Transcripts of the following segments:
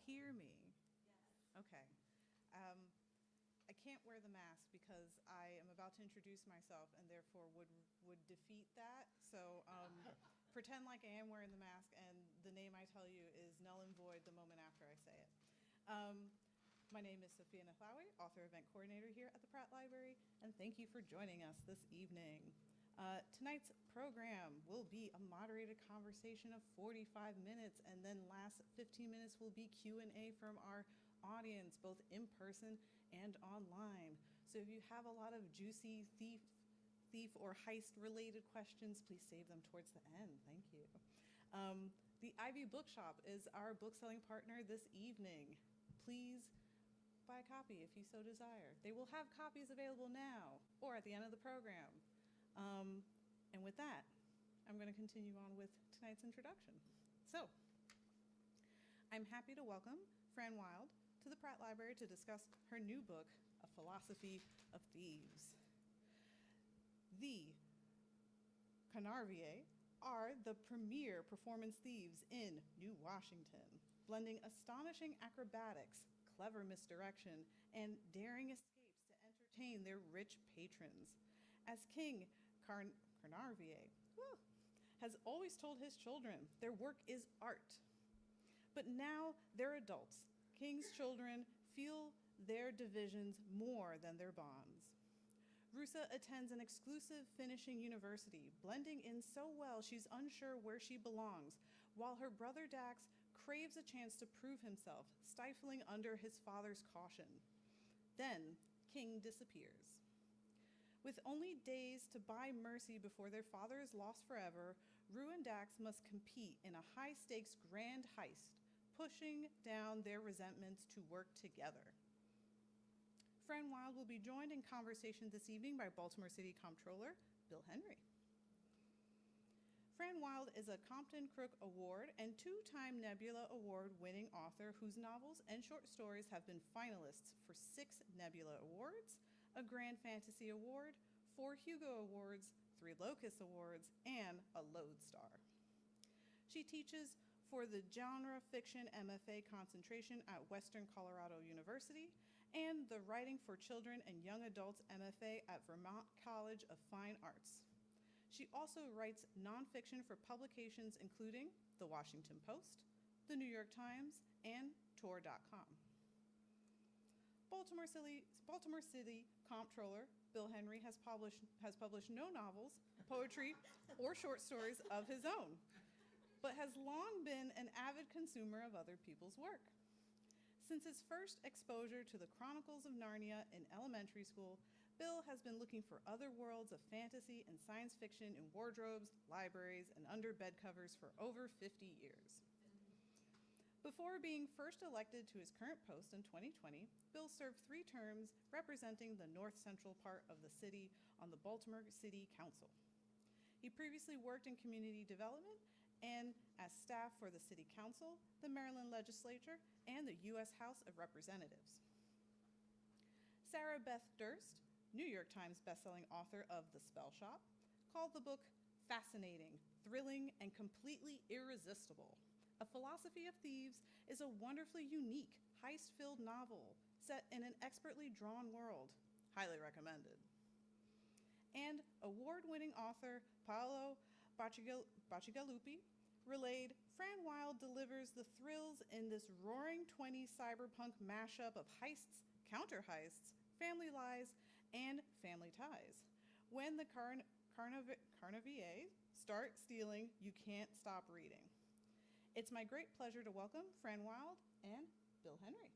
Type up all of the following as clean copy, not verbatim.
hear me? Yes. Okay. I can't wear the mask because I am about to introduce myself and therefore would defeat that. So pretend like I am wearing the mask and the name I tell you is null and void the moment after I say it. My name is Sophia Nathlawi, author event coordinator here at the Pratt Library, and thank you for joining us this evening. Tonight's program will be a moderated conversation of 45 minutes, and then last 15 minutes will be Q&A from our audience, both in person and online. So if you have a lot of juicy thief or heist related questions, please save them towards the end. Thank you. The Ivy Bookshop is our book selling partner this evening. Please buy a copy if you so desire. They will have copies available now or at the end of the program. And with that, I'm going to continue on with tonight's introduction. So, I'm happy to welcome Fran Wilde to the Pratt Library to discuss her new book, A Philosophy of Thieves. The Canarviers are the premier performance thieves in New Washington, blending astonishing acrobatics, clever misdirection, and daring escapes to entertain their rich patrons. As King Canarvier has always told his children, their work is art. But now they're adults. King's children feel their divisions more than their bonds. Roosa attends an exclusive finishing university, blending in so well she's unsure where she belongs, while her brother Dax craves a chance to prove himself, stifling under his father's caution. Then King disappears. With only days to buy mercy before their father is lost forever, Rue and Dax must compete in a high-stakes grand heist, pushing down their resentments to work together. Fran Wilde will be joined in conversation this evening by Baltimore City Comptroller Bill Henry. Fran Wilde is a Compton Crook Award and two-time Nebula Award-winning author whose novels and short stories have been finalists for 6 Nebula Awards, a Grand Fantasy Award, 4 Hugo Awards, 3 Locus Awards, and a Lodestar. She teaches for the Genre Fiction MFA concentration at Western Colorado University and the Writing for Children and Young Adults MFA at Vermont College of Fine Arts. She also writes nonfiction for publications including The Washington Post, The New York Times, and Tor.com. Baltimore City Comptroller Bill Henry has published no novels, poetry, or short stories of his own, but has long been an avid consumer of other people's work. Since his first exposure to the Chronicles of Narnia in elementary school, Bill has been looking for other worlds of fantasy and science fiction in wardrobes, libraries, and under bed covers for over 50 years. Before being first elected to his current post in 2020, Bill served 3 terms representing the north central part of the city on the Baltimore City Council. He previously worked in community development and as staff for the City Council, the Maryland Legislature, and the U.S. House of Representatives. Sarah Beth Durst, New York Times bestselling author of The Spell Shop, called the book fascinating, thrilling, and completely irresistible. A Philosophy of Thieves is a wonderfully unique, heist-filled novel set in an expertly drawn world. Highly recommended. And award-winning author Paolo Bacigalupi relayed, Fran Wilde delivers the thrills in this roaring 20s cyberpunk mashup of heists, counter-heists, family lies, and family ties. When the Canarviers start stealing, you can't stop reading. It's my great pleasure to welcome Fran Wilde and Bill Henry.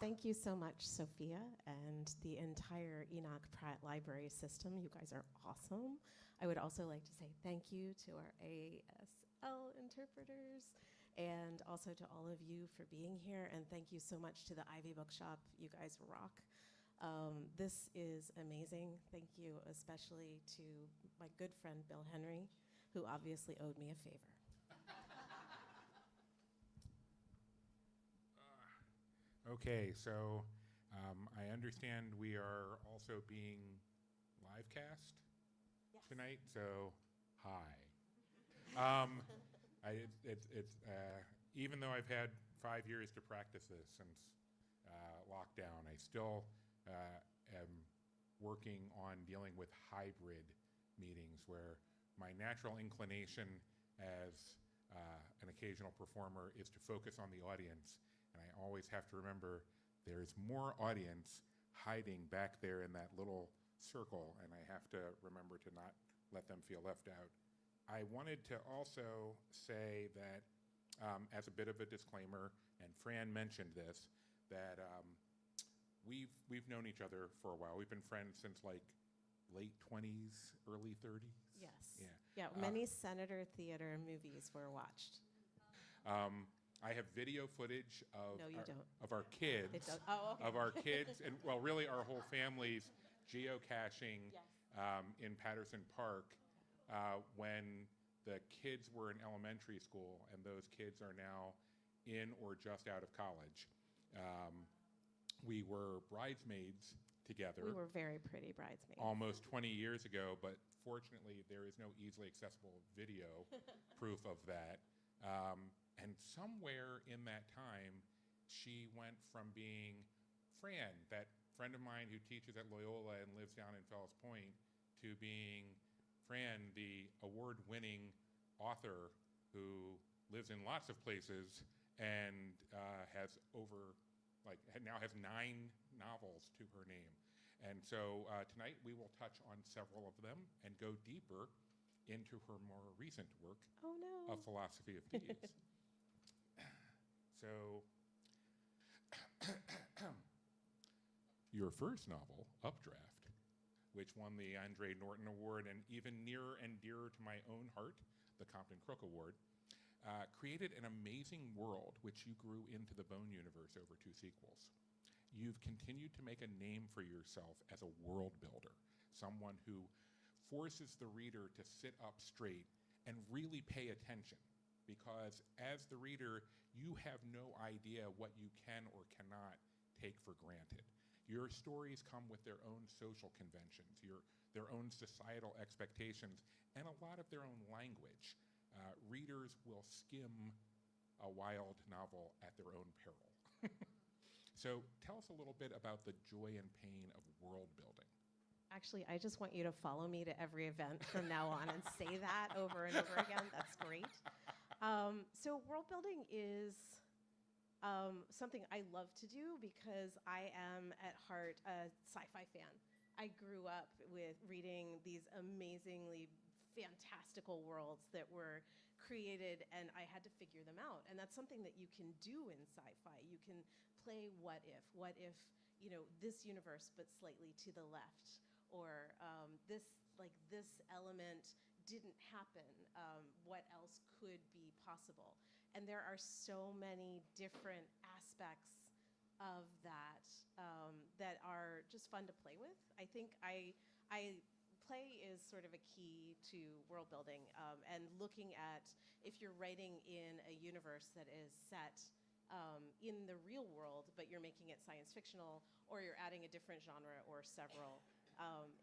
Thank you so much, Sophia, and the entire Enoch Pratt Library system. You guys are awesome. I would also like to say thank you to our ASL interpreters and also to all of you for being here, and thank you so much to the Ivy Bookshop. You guys rock. This is amazing. Thank you especially to my good friend Bill Henry, who obviously owed me a favor. Okay, so I understand we are also being live cast tonight, so hi. Even though I've had 5 years to practice this since lockdown, I still am working on dealing with hybrid meetings where my natural inclination as an occasional performer is to focus on the audience, and I always have to remember there's more audience hiding back there in that little circle, and I have to remember to not let them feel left out. I wanted to also say that as a bit of a disclaimer, and Fran mentioned this, that we've known each other for a while. We've been friends since like late 20s, early 30s. Yes. Yeah. Many Senator Theater movies were watched. I have video footage of No, you don't. of our kids, It does. Oh, okay. of our kids, and well, really our whole family's geocaching Yes. in Patterson Park when the kids were in elementary school, and those kids are now in or just out of college. We were bridesmaids together. We were very pretty bridesmaids. Almost 20 years ago, but fortunately there is no easily accessible video proof of that. And somewhere in that time, she went from being Fran, that friend of mine who teaches at Loyola and lives down in Fells Point, to being Fran, the award-winning author who lives in lots of places and has now has 9 novels to her name. And so tonight we will touch on several of them and go deeper into her more recent work of Philosophy of Thieves. So your first novel, Updraft, which won the Andre Norton Award and even nearer and dearer to my own heart, the Compton Crook Award, created an amazing world which you grew into the Bone universe over 2 sequels. You've continued to make a name for yourself as a world builder, someone who forces the reader to sit up straight and really pay attention, because as the reader, you have no idea what you can or cannot take for granted. Your stories come with their own social conventions, their own societal expectations, and a lot of their own language. Readers will skim a Wilde novel at their own peril. So tell us a little bit about the joy and pain of world building. Actually, I just want you to follow me to every event from now on and say that over and over again. That's great. So world building is something I love to do because I am at heart a sci-fi fan. I grew up with reading these amazingly fantastical worlds that were created, and I had to figure them out. And that's something that you can do in sci-fi. You can play what if, this universe but slightly to the left, or this element didn't happen. What else could be possible? And there are so many different aspects of that that are just fun to play with. I think play is sort of a key to world building, and looking at if you're writing in a universe that is set in the real world, but you're making it science fictional, or you're adding a different genre or several.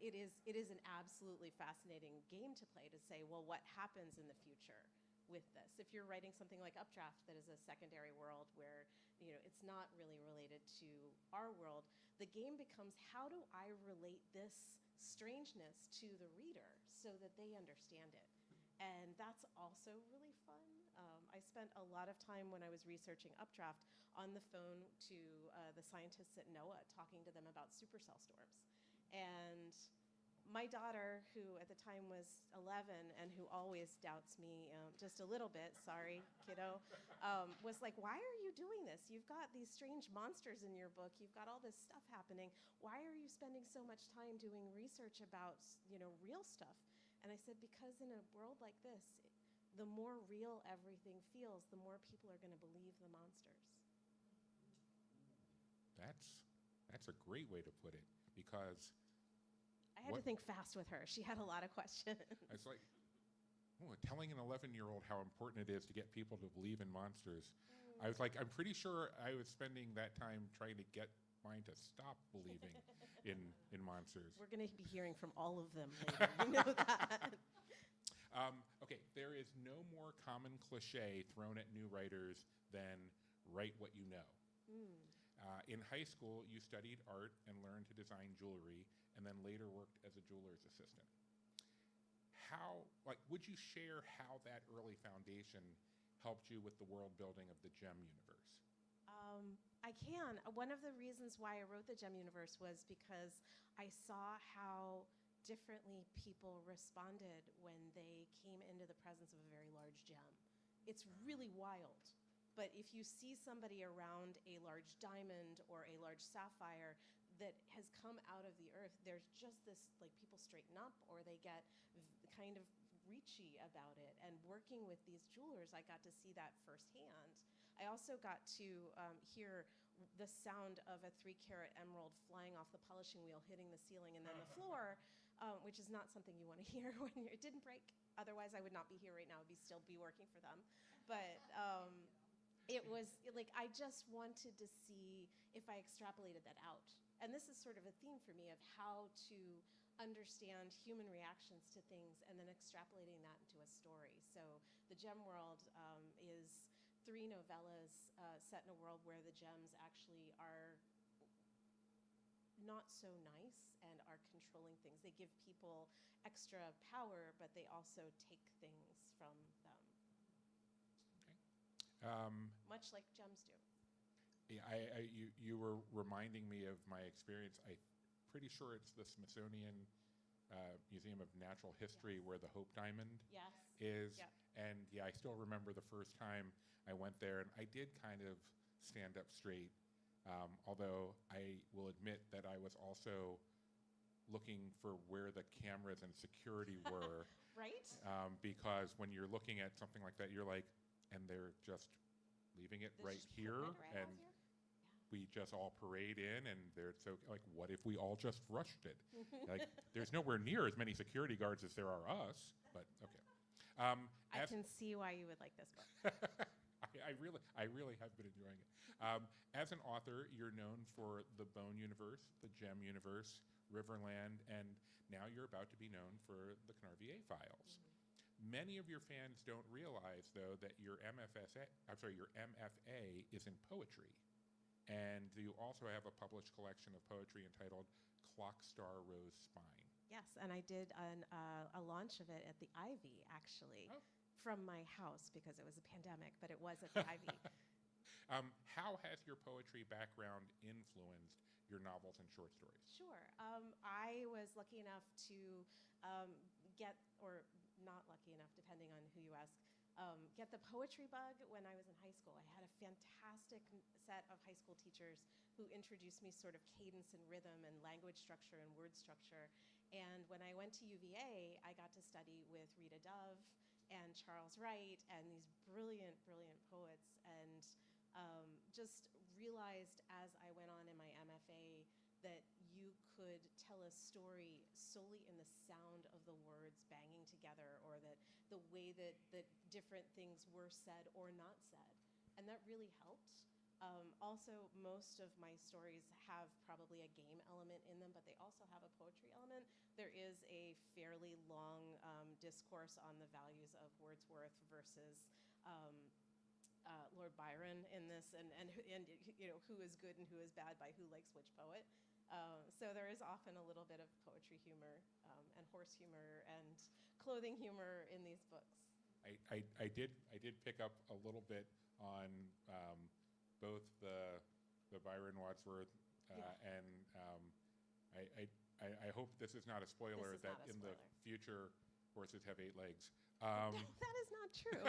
It is an absolutely fascinating game to play, to say, well, what happens in the future with this? If you're writing something like Updraft, that is a secondary world where it's not really related to our world, the game becomes, how do I relate this strangeness to the reader so that they understand it? And that's also really fun. I spent a lot of time when I was researching Updraft on the phone to the scientists at NOAA, talking to them about supercell storms. And my daughter, who at the time was 11 and who always doubts me just a little bit, sorry, kiddo, was like, why are you doing this? You've got these strange monsters in your book. You've got all this stuff happening. Why are you spending so much time doing research about, real stuff? And I said, because in a world like this, the more real everything feels, the more people are going to believe the monsters. That's a great way to put it, because I had to think fast with her. She had a lot of questions. It's like, telling an 11-year-old how important it is to get people to believe in monsters. I was like, I'm pretty sure I was spending that time trying to get mine to stop believing in monsters. We're going to be hearing from all of them later. You know that. Okay, there is no more common cliche thrown at new writers than write what you know. In high school, you studied art and learned to design jewelry, and then later worked as a jeweler's assistant. Would you share how that early foundation helped you with the world building of the GEM universe? I can. One of the reasons why I wrote the GEM universe was because I saw how differently people responded when they came into the presence of a very large gem. It's really wild. But if you see somebody around a large diamond or a large sapphire that has come out of the earth, there's just this, like, people straighten up or they get kind of reachy about it. And working with these jewelers, I got to see that firsthand. I also got to hear the sound of a 3-carat emerald flying off the polishing wheel, hitting the ceiling and then the floor, which is not something you want to hear when it didn't break. Otherwise, I would not be here right now. I'd still be working for them. But it was like, I just wanted to see if I extrapolated that out. And this is sort of a theme for me of how to understand human reactions to things and then extrapolating that into a story. So the gem world is 3 novellas set in a world where the gems actually are not so nice and are controlling things. They give people extra power, but they also take things from them. Much like gems do. Yeah, you were reminding me of my experience. I'm pretty sure it's the Smithsonian Museum of Natural History where the Hope Diamond is. Yep. And yeah, I still remember the first time I went there, and I did kind of stand up straight, although I will admit that I was also looking for where the cameras and security were. Right? Because when you're looking at something like that, you're like, and they're just leaving it right here, and we just all parade in, and they're so like, what if we all just rushed it? Like, there's nowhere near as many security guards as there are us, but okay. I can see why you would like this book. I really have been enjoying it. As an author, you're known for the Bone universe, the Gem universe, Riverland, and now you're about to be known for the Canarvier files. Many of your fans don't realize, though, that your MFA is in poetry. And you also have a published collection of poetry entitled Clock Star Rose Spine. Yes, and I did a launch of it at the Ivy, actually, from my house because it was a pandemic, but it was at the Ivy. How has your poetry background influenced your novels and short stories? Sure. I was lucky enough to get, or not lucky enough, depending on who you ask, get the poetry bug when I was in high school. I had a fantastic set of high school teachers who introduced me sort of cadence and rhythm and language structure and word structure. And when I went to UVA, I got to study with Rita Dove and Charles Wright and these brilliant, brilliant poets, and just realized as I went on in my MFA that you could tell a story solely in the sound of the words banging together, or that the way that different things were said or not said. And that really helped. Also, most of my stories have probably a game element in them, but they also have a poetry element. There is a fairly long discourse on the values of Wordsworth versus Lord Byron in this, and you know, who is good and who is bad by who likes which poet. So there is often a little bit of poetry humor and horse humor and clothing humor in these books. I did pick up a little bit on both the Byron Wadsworth and I hope this is not a spoiler that in the future horses have 8 legs. That is not true.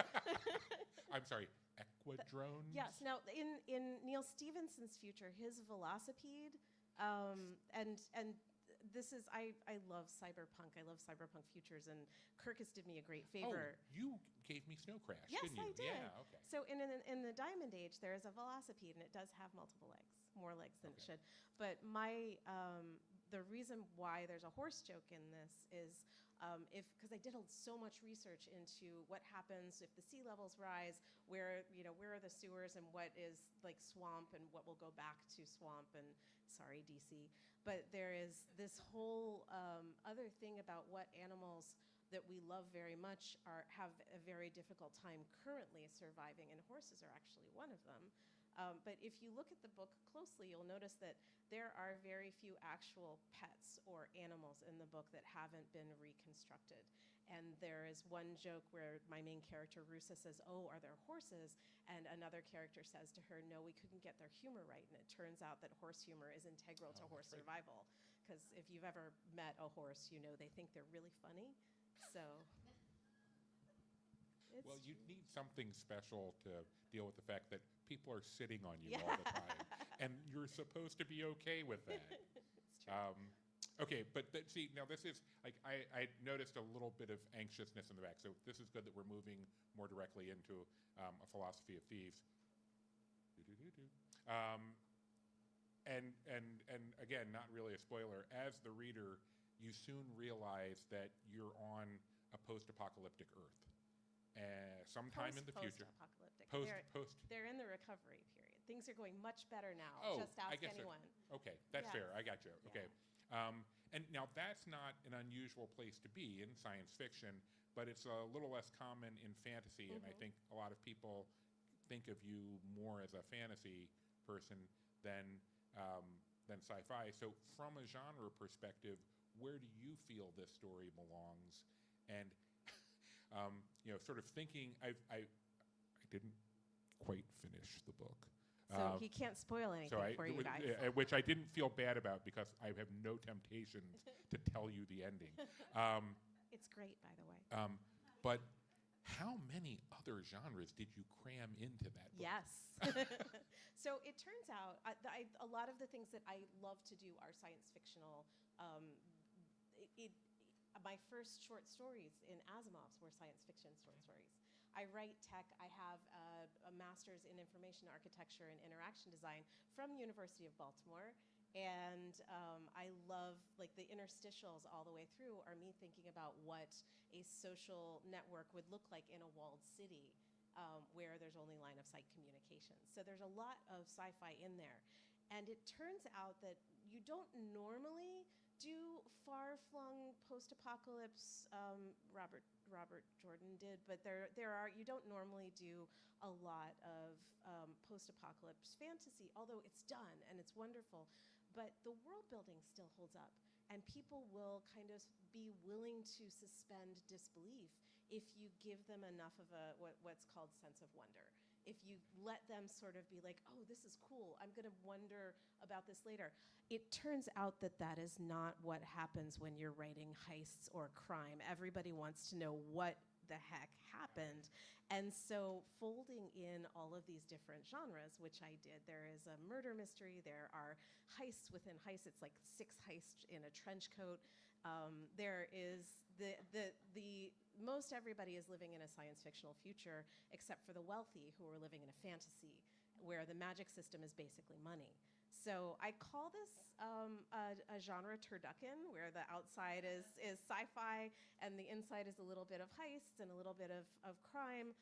I'm sorry, equidrones? Yes. Now, in Neil Stephenson's future, his velocipede, and this is, I love cyberpunk. I love cyberpunk futures, and Kirkus did me a great favor. Oh, you gave me Snow Crash, yes, didn't you? I did. Yeah, okay. So in the Diamond Age, there is a velocipede, and it does have multiple legs, more legs than it should. But the reason why there's a horse joke in this is because I did so much research into what happens if the sea levels rise, where are the sewers, and what is like swamp, and what will go back to swamp, and sorry, DC. But there is this whole other thing about what animals that we love very much have a very difficult time currently surviving, and horses are actually one of them. But if you look at the book closely, you'll notice that there are very few actual pets or animals in the book that haven't been reconstructed. And there is one joke where my main character, Roosa, says, "Oh, are there horses?" And another character says to her, "No, we couldn't get their humor right." And it turns out that horse humor is integral to horse survival. Because if you've ever met a horse, you know they think they're really funny. So, well, you need something special to deal with the fact that people are sitting on you all the time, and you're supposed to be okay with that. It's true. Okay, but see, now this is, like, I noticed a little bit of anxiousness in the back, so this is good that we're moving more directly into a philosophy of Thieves. And again, not really a spoiler, as the reader, you soon realize that you're on a post-apocalyptic Earth. Sometime in the future. Post-apocalyptic. They're in the recovery period. Things are going much better now. Oh, just ask I guess anyone. So. Okay, that's fair. I got you. Okay. Yeah. And now that's not an unusual place to be in science fiction, but it's a little less common in fantasy, and I think a lot of people think of you more as a fantasy person than sci-fi. So from a genre perspective, where do you feel this story belongs? And sort of thinking, I didn't quite finish the book. So he can't spoil anything for you guys. Which I didn't feel bad about because I have no temptations to tell you the ending. It's great, by the way. But how many other genres did you cram into that book? Yes. So it turns out a lot of the things that I love to do are science fictional. My first short stories in Asimov's were science fiction short stories. I write tech. I have a master's in information architecture and interaction design from University of Baltimore. And I love, like, the interstitials all the way through are me thinking about what a social network would look like in a walled city where there's only line of sight communication. So there's a lot of sci-fi in there. And it turns out that you don't normally do far-flung post-apocalypse. Robert Jordan did, but you don't normally do a lot of post-apocalypse fantasy, although it's done and it's wonderful. But the world building still holds up, and people will kind of be willing to suspend disbelief if you give them enough of what's called sense of wonder. If you let them sort of be like, "Oh, this is cool, I'm going to wonder about this later." It turns out that that is not what happens when you're writing heists or crime. Everybody wants to know what the heck happened. And so folding in all of these different genres, which I did, there is a murder mystery, there are heists within heists. It's like 6 heists in a trench coat. There is the most everybody is living in a science fictional future except for the wealthy, who are living in a fantasy where the magic system is basically money. So I call this a genre turducken, where the outside is sci-fi and the inside is a little bit of heists and a little bit of crime.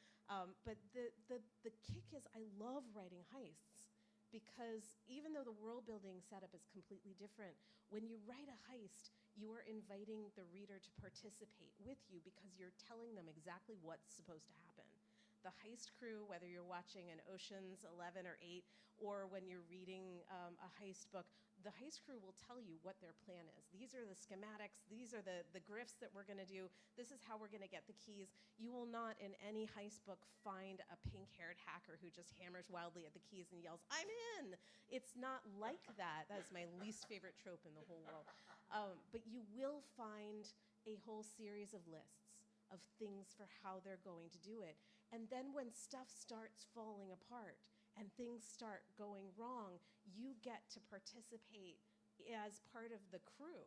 But the kick is I love writing heists, because even though the world building setup is completely different, when you write a heist, you are inviting the reader to participate with you because you're telling them exactly what's supposed to happen. The heist crew, whether you're watching an Ocean's 11 or 8, or when you're reading a heist book, the heist crew will tell you what their plan is. These are the schematics. These are the grifts that we're going to do. This is how we're going to get the keys. You will not, in any heist book, find a pink-haired hacker who just hammers wildly at the keys and yells, "I'm in!" It's not like that. That is my least favorite trope in the whole world. But you will find a whole series of lists of things for how they're going to do it. And then when stuff starts falling apart and things start going wrong, you get to participate as part of the crew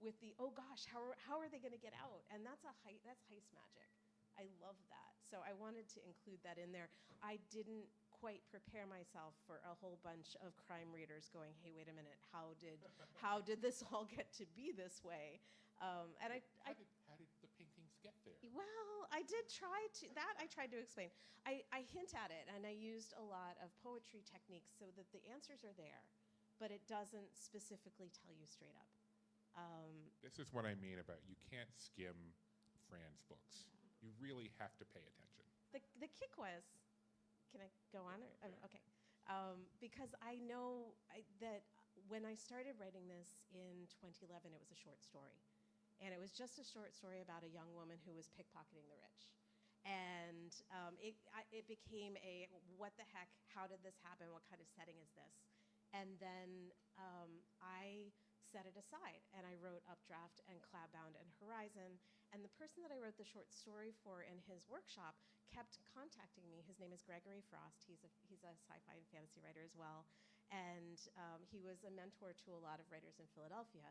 with the, "Oh gosh, how are they going to get out?" And that's heist magic. I love that. So I wanted to include that in there. I didn't quite prepare myself for a whole bunch of crime readers going, "Hey, wait a minute, how did this all get to be this way?" And how did the paintings get there? Well, I did try to. That I tried to explain. I hint at it, and I used a lot of poetry techniques so that the answers are there, but it doesn't specifically tell you straight up. This is what I mean about you can't skim Fran's books. You really have to pay attention. The kick was, can I go on? Okay. Because I know that when I started writing this in 2011, it was a short story. And it was just a short story about a young woman who was pickpocketing the rich. And it became a, what the heck, how did this happen? What kind of setting is this? And then I set it aside, and I wrote Updraft and Cloudbound and Horizon. And the person that I wrote the short story for in his workshop kept contacting me. His name is Gregory Frost. He's a sci-fi and fantasy writer as well. And he was a mentor to a lot of writers in Philadelphia.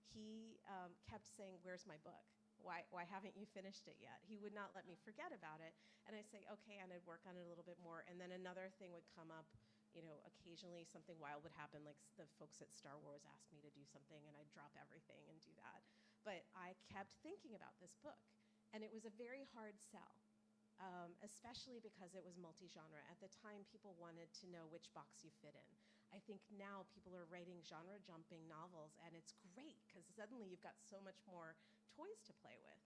He kept saying, "Where's my book? Why haven't you finished it yet?" He would not let me forget about it. And I'd say, okay, and I'd work on it a little bit more. And then another thing would come up. Occasionally something wild would happen, like the folks at Star Wars asked me to do something, and I'd drop everything and do that. But I kept thinking about this book, and it was a very hard sell, especially because it was multi-genre. At the time, people wanted to know which box you fit in. I think now people are writing genre-jumping novels, and it's great, because suddenly you've got so much more toys to play with.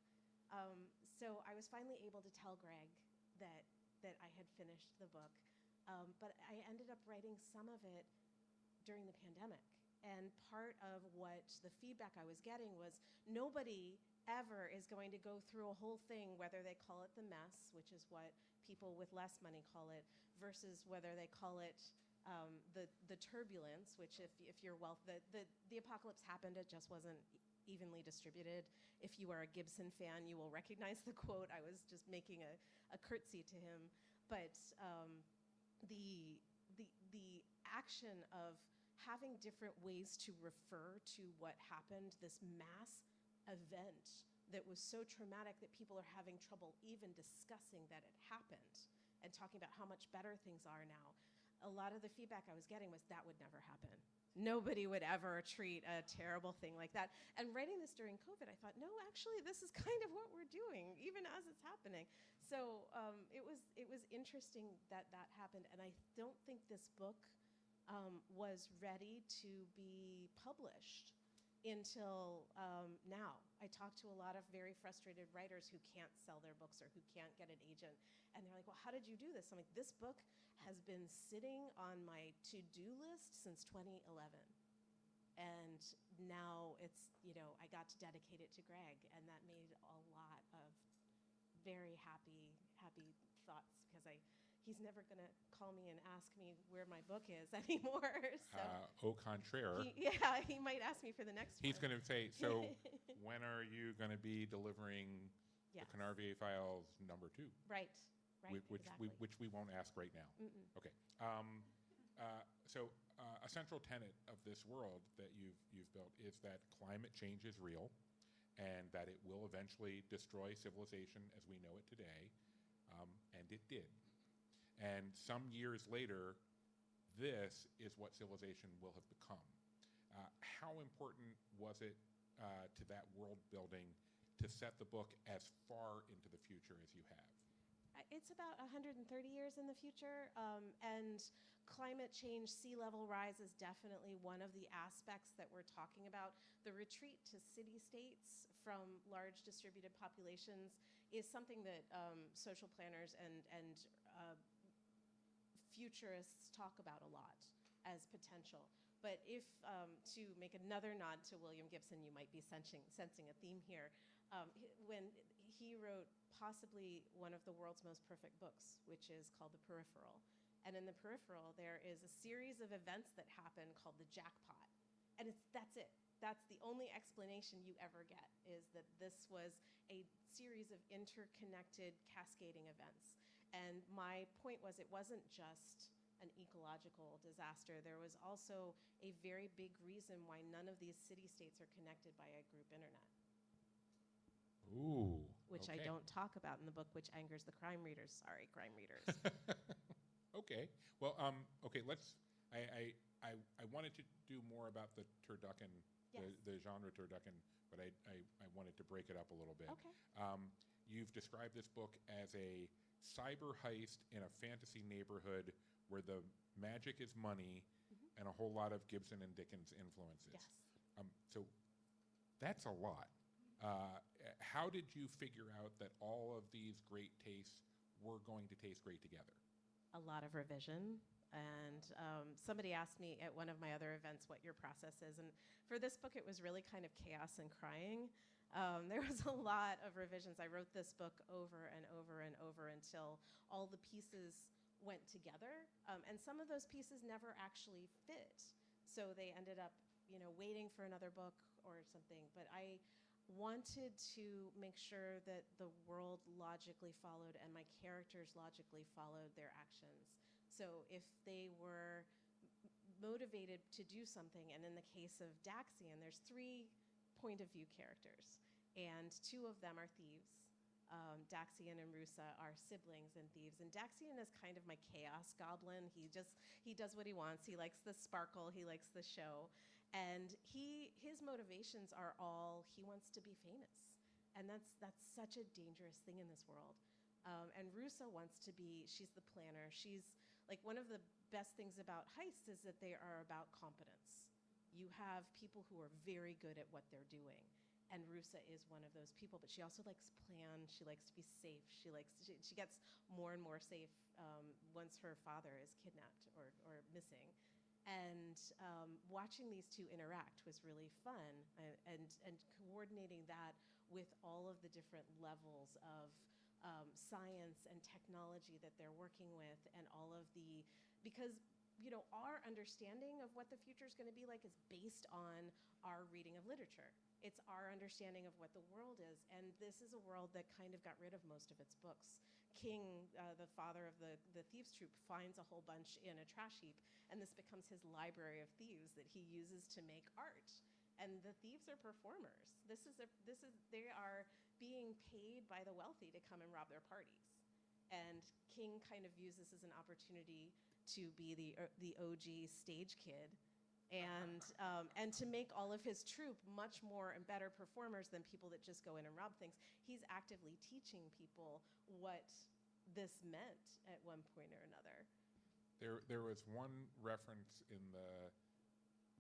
So I was finally able to tell Greg that I had finished the book. But I ended up writing some of it during the pandemic. And part of what the feedback I was getting was nobody ever is going to go through a whole thing, whether they call it the mess, which is what people with less money call it, versus whether they call it the turbulence, which if you're the apocalypse happened, it just wasn't evenly distributed. If you are a Gibson fan, you will recognize the quote. I was just making a curtsy to him. But the action of having different ways to refer to what happened, this mass event that was so traumatic that people are having trouble even discussing that it happened and talking about how much better things are now. A lot of the feedback I was getting was that would never happen. Nobody would ever treat a terrible thing like that. And writing this during COVID, I thought, no, actually, this is kind of what we're doing, even as it's happening. So it was interesting that happened. And I don't think this book was ready to be published until now. I talked to a lot of very frustrated writers who can't sell their books or who can't get an agent. And they're like, well, how did you do this? I'm like, this book has been sitting on my to-do list since 2011. And now it's, I got to dedicate it to Greg. And that made a lot of very happy thoughts, because he's never going to call me and ask me where my book is anymore. So Au contraire. He might ask me for the next one. He's going to say, so when are you going to be delivering the Canarvier Files number 2? Right. Exactly. Which we won't ask right now. Mm-mm. Okay. So a central tenet of this world that you've built is that climate change is real, and that it will eventually destroy civilization as we know it today, and it did. And some years later, this is what civilization will have become. How important was it to that world building to set the book as far into the future as you have? It's about 130 years in the future, and climate change, sea level rise is definitely one of the aspects that we're talking about. The retreat to city-states from large distributed populations is something that social planners and futurists talk about a lot as potential. But if, to make another nod to William Gibson, you might be sensing a theme here, when he wrote possibly one of the world's most perfect books, which is called The Peripheral. And in The Peripheral, there is a series of events that happen called the jackpot. And that's it. That's the only explanation you ever get, is that this was a series of interconnected, cascading events. And my point was, it wasn't just an ecological disaster. There was also a very big reason why none of these city-states are connected by a group internet. Ooh. Which okay. I don't talk about in the book, which angers the crime readers. Sorry, crime readers. Okay. Well, okay. Let's. I wanted to do more about the turducken, Yes. the genre turducken, but I wanted to break it up a little bit. Okay. You've described this book as a cyber heist in a fantasy neighborhood where the magic is money and a whole lot of Gibson and Dickens influences. Yes. So that's a lot. How did you figure out that all of these great tastes were going to taste great together? A lot of revision. And somebody asked me at one of my other events what your process is. And for this book, it was really kind of chaos and crying. There was a lot of revisions. I wrote this book over and over and over until all the pieces went together. And some of those pieces never actually fit. So they ended up, waiting for another book or something. But I wanted to make sure that the world logically followed and my characters logically followed their actions. So if they were motivated to do something, and in the case of Daxian, there's 3 point of view characters, and 2 of them are thieves. Daxian and Roosa are siblings and thieves, and Daxian is kind of my chaos goblin. He does what he wants. He likes the sparkle. He likes the show. And his motivations are all, he wants to be famous. And that's such a dangerous thing in this world. And Roosa wants to be, she's the planner. She's, like, one of the best things about heists is that they are about competence. You have people who are very good at what they're doing. And Roosa is one of those people, but she also likes plan. She likes to be safe. She gets more and more safe once her father is kidnapped or missing. And watching these 2 interact was really fun, and coordinating that with all of the different levels of science and technology that they're working with, and all of because our understanding of what the future is going to be like is based on our reading of literature. It's our understanding of what the world is, and this is a world that kind of got rid of most of its books. King, the father of the Thieves troupe, finds a whole bunch in a trash heap, and this becomes his library of thieves that he uses to make art. And the thieves are performers. They are being paid by the wealthy to come and rob their parties. And King kind of views this as an opportunity to be the OG stage kid, and to make all of his troupe much more and better performers than people that just go in and rob things. He's actively teaching people what this meant at one point or another. There was one reference in the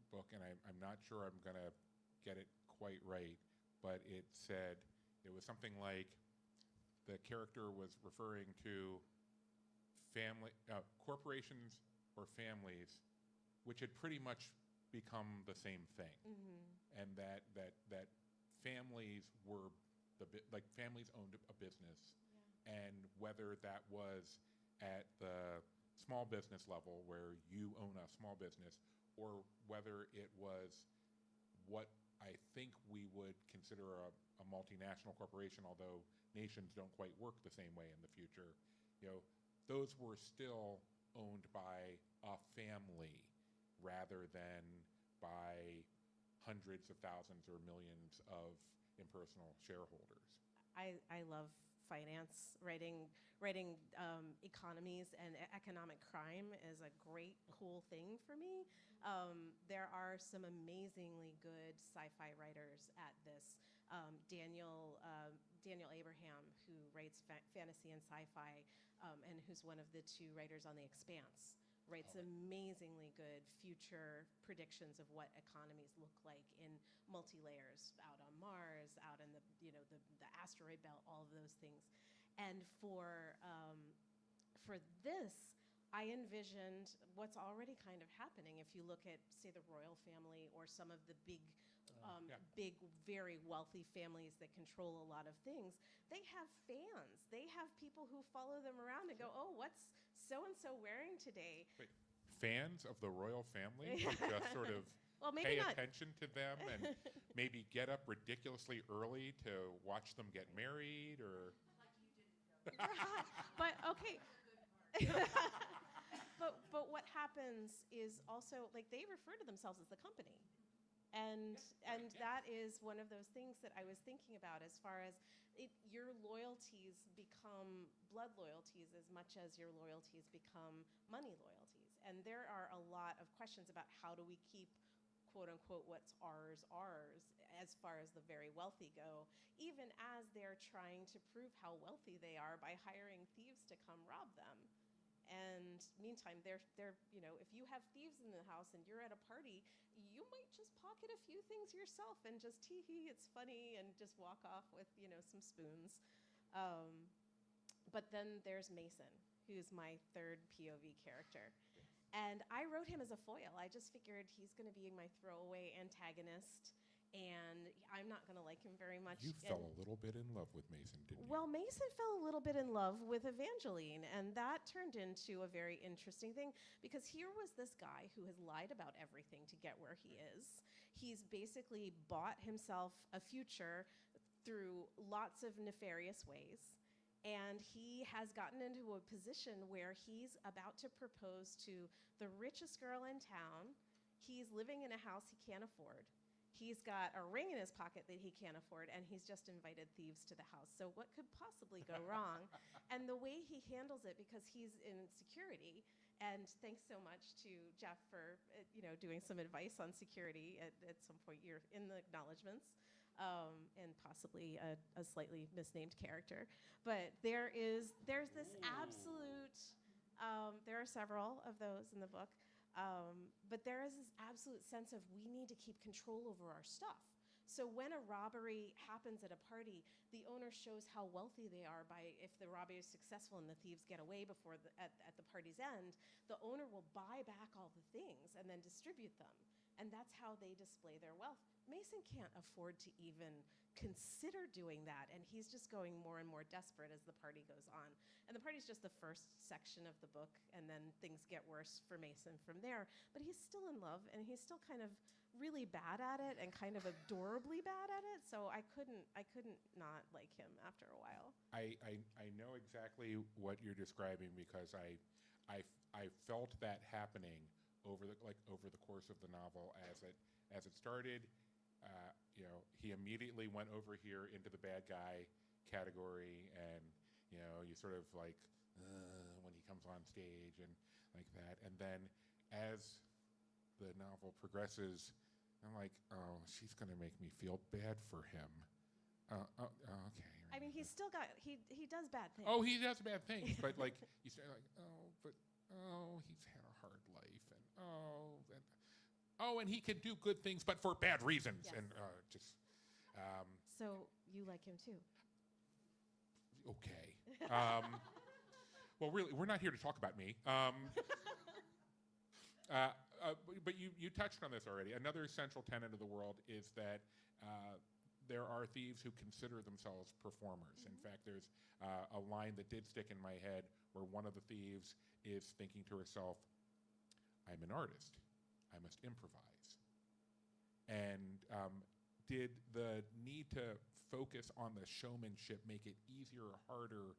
book, and I'm not sure I'm going to get it quite right, but it was something like the character was referring to corporations or families, which had pretty much become the same thing. Mm-hmm. And that families were families owned a business. Yeah. And whether that was at the small business level where you own a small business, or whether it was what I think we would consider a multinational corporation, although nations don't quite work the same way in the future, those were still owned by a family rather than by hundreds of thousands or millions of impersonal shareholders. I love finance. Writing economies and economic crime is a great, cool thing for me. There are some amazingly good sci-fi writers at this. Daniel Abraham, who writes fantasy and sci-fi, and who's one of the 2 writers on The Expanse, writes amazingly good future predictions of what economies look like in multi-layers, out on Mars, out in the asteroid belt, all of those things. And for this, I envisioned what's already kind of happening. If you look at, say, the royal family or some of the big, very wealthy families that control a lot of things, they have fans. They have people who follow them around and go, oh, what's so-and-so wearing today? Wait, fans of the royal family who just sort of pay attention to them and maybe get up ridiculously early to watch them get married, or... But, okay. But what happens is also, like, they refer to themselves as the company. And that is one of those things that I was thinking about as far as your loyalties become blood loyalties as much as your loyalties become money loyalties. And there are a lot of questions about how do we keep, quote unquote, what's ours as far as the very wealthy go, even as they're trying to prove how wealthy they are by hiring thieves to come rob them. And meantime, they're if you have thieves in the house and you're at a party, you might just pocket a few things yourself and just tee-hee, it's funny, and just walk off with, some spoons. But then there's Mason, who's my third POV character. And I wrote him as a foil. I just figured he's going to be my throwaway antagonist, and I'm not going to like him very much. You fell a little bit in love with Mason, didn't you? Well, Mason fell a little bit in love with Evangeline, and that turned into a very interesting thing, because here was this guy who has lied about everything to get where he is. He's basically bought himself a future through lots of nefarious ways. And he has gotten into a position where he's about to propose to the richest girl in town. He's living in a house he can't afford. He's got a ring in his pocket that he can't afford, and he's just invited thieves to the house. So what could possibly go wrong? And the way he handles it, because he's in security, and thanks so much to Jeff for doing some advice on security at some point. You're in the acknowledgments. And possibly a slightly misnamed character. But there's this absolute, there are several of those in the book, but there is this absolute sense of we need to keep control over our stuff. So when a robbery happens at a party, the owner shows how wealthy they are by, if the robbery is successful and the thieves get away before at the party's end, the owner will buy back all the things and then distribute them. And that's how they display their wealth. Mason can't afford to even consider doing that, and he's just going more and more desperate as the party goes on. And the party's just the first section of the book, and then things get worse for Mason from there. But he's still in love, and he's still kind of really bad at it, and kind of adorably bad at it. So I couldn't not like him after a while. I know exactly what you're describing, because I felt that happening over the course of the novel as it started. He immediately went over here into the bad guy category, and you sort of like when he comes on stage and like that. And then as the novel progresses, I'm like, oh, she's gonna make me feel bad for him. Okay. I mean, he's still got he does bad things. Oh, he does bad things, but like you say, like, he's had a hard life, and and he can do good things, but for bad reasons. Yes. And So you like him too? Okay. Well, really, we're not here to talk about me. But you touched on this already. Another essential tenet of the world is that there are thieves who consider themselves performers. In fact, there's a line that did stick in my head where one of the thieves is thinking to herself, I'm an artist. I must improvise. And did the need to focus on the showmanship make it easier or harder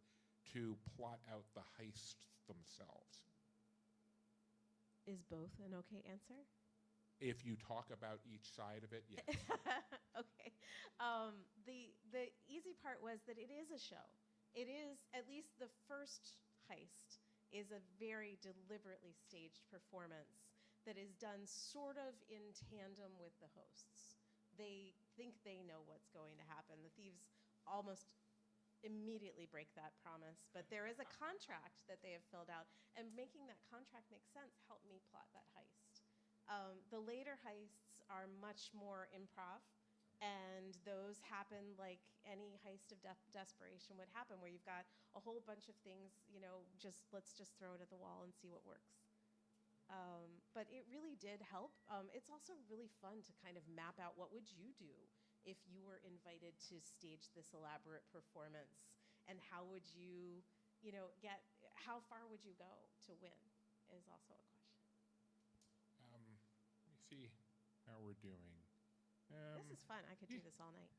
to plot out the heists themselves? Is both an okay answer? If you talk about each side of it, yes. Okay. The easy part was that it is a show. It is, at least the first heist, is a very deliberately staged performance that is done sort of in tandem with the hosts. They think they know what's going to happen. The thieves almost immediately break that promise, but there is a contract that they have filled out, and making that contract make sense helped me plot that heist. The later heists are much more improv, and those happen like any heist of desperation would happen, where you've got a whole bunch of things, let's just throw it at the wall and see what works. But it really did help. It's also really fun to kind of map out what would you do if you were invited to stage this elaborate performance, and how would you, how far would you go to win is also a question. Let me see how we're doing. This is fun. I could do this all night.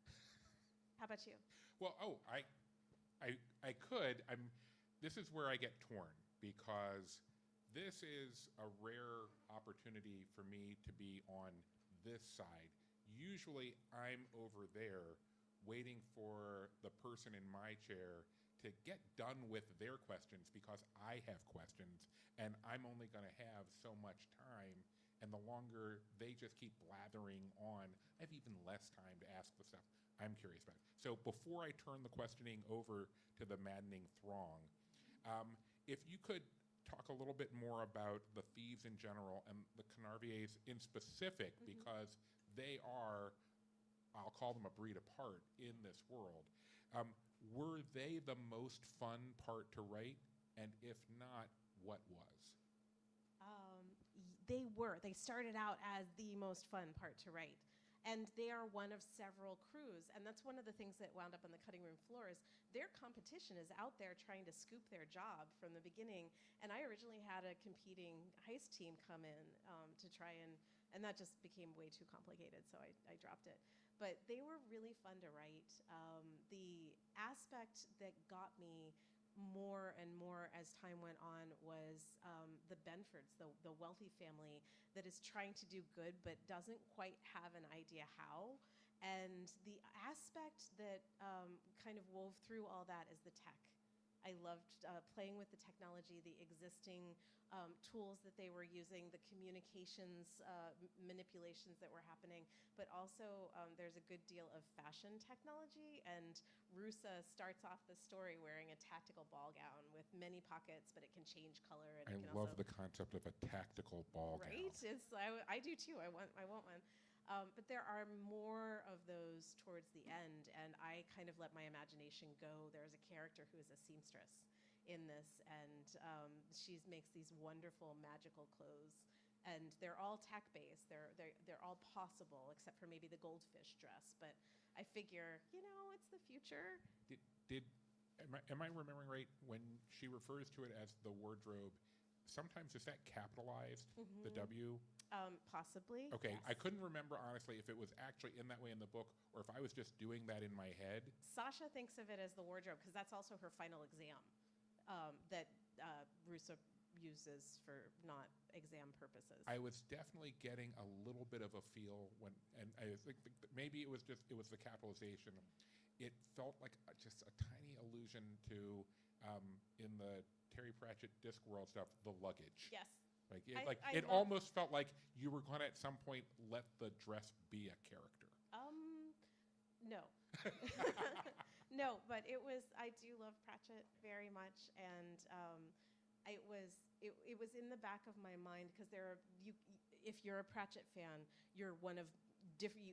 How about you? Well, I could. This is where I get torn, because this is a rare opportunity for me to be on this side. Usually I'm over there waiting for the person in my chair to get done with their questions, because I have questions, and I'm only going to have so much time, and the longer they just keep blathering on, I have even less time to ask the stuff I'm curious about. So before I turn the questioning over to the maddening throng, if you could talk a little bit more about the Thieves in general and the Canarviers in specific, because they are, I'll call them a breed apart in this world. Were they the most fun part to write? And if not, what was? They were. They started out as the most fun part to write. And they are one of several crews. And that's one of the things that wound up on the cutting room floor is their competition is out there trying to scoop their job from the beginning. And I originally had a competing heist team come in to try and that just became way too complicated, so I dropped it. But they were really fun to write. The aspect that got me more and more as time went on was the Benfords, the wealthy family that is trying to do good but doesn't quite have an idea how. And the aspect that kind of wove through all that is the tech. I loved playing with the technology, the existing tools that they were using, the communications manipulations that were happening, but also there's a good deal of fashion technology, and Roosa starts off the story wearing a tactical ball gown with many pockets, but it can change color. And I love the concept of a tactical ball gown. Right? I do too. I want one. But there are more of those towards the end, and I kind of let my imagination go. There's a character who is a seamstress in this, and she makes these wonderful magical clothes, and they're all tech-based. They're all possible, except for maybe the goldfish dress. But I figure, it's the future. Am I remembering right when she refers to it as the wardrobe? Sometimes is that capitalized, the W? Possibly. Okay, yes. I couldn't remember honestly if it was actually in that way in the book or if I was just doing that in my head. Sasha thinks of it as the wardrobe because that's also her final exam that Roosa uses for not exam purposes. I was definitely getting a little bit of a feel and I think that maybe it was the capitalization. It felt like just a tiny allusion to in the Terry Pratchett Discworld stuff, the luggage. Yes. It almost felt like you were going to at some point let the dress be a character. No. No, but I do love Pratchett very much, and it was in the back of my mind because if you're a Pratchett fan, you're one of different.